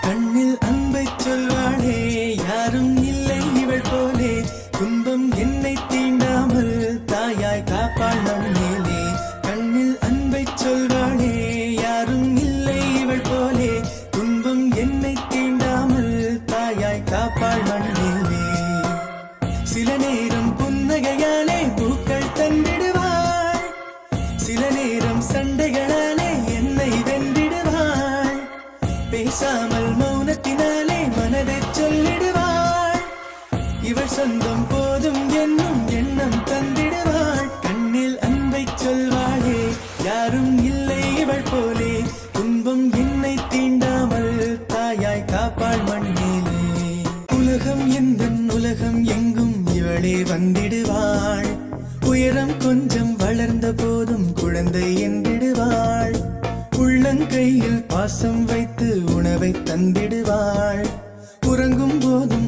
கண்ணில் அன்பை சொல்வாளே யாரும் இல்லை இவள் போலே துன்பம் என்னை தீண்டாமல் தாயாய் காப்பாள் மண்ணிலே கண்ணில் அன்பை சொல்வாளே யாரும் இல்லை இவள் போலே துன்பம் என்னை தீண்டாமல் தாயாய் காப்பாள் மண்ணிலே சில நேரம் புன்னகையாலே பூக்கள் தந்திடுவாள் சில நேரம் சண்டைகளாலே என்னை வென்றிடுவாள் பேசாமல் மௌனத்தினாலே மனதை சொல்லிடுவாள் இவள் சொந்தம் போதும் என்னும் எண்ணம் தந்திடுவாள் கண்ணில் அன்பை சொல்வாளே யாரும் இல்லை இவள் போலே துன்பம் என்னை தீண்டாமல் தாயாய் காப்பாள் மண்ணிலே உலகம் எந்தன் உலகம் எங்கும் இவளே வந்திடுவாள் உயரம் கொஞ்சம் வளர்ந்த போதும் குழந்தை என்றிடுவாள் உள்ளங்கையில் பாசம் வைத்து உணவை தந்திடுவாள் உறங்கும் போதும்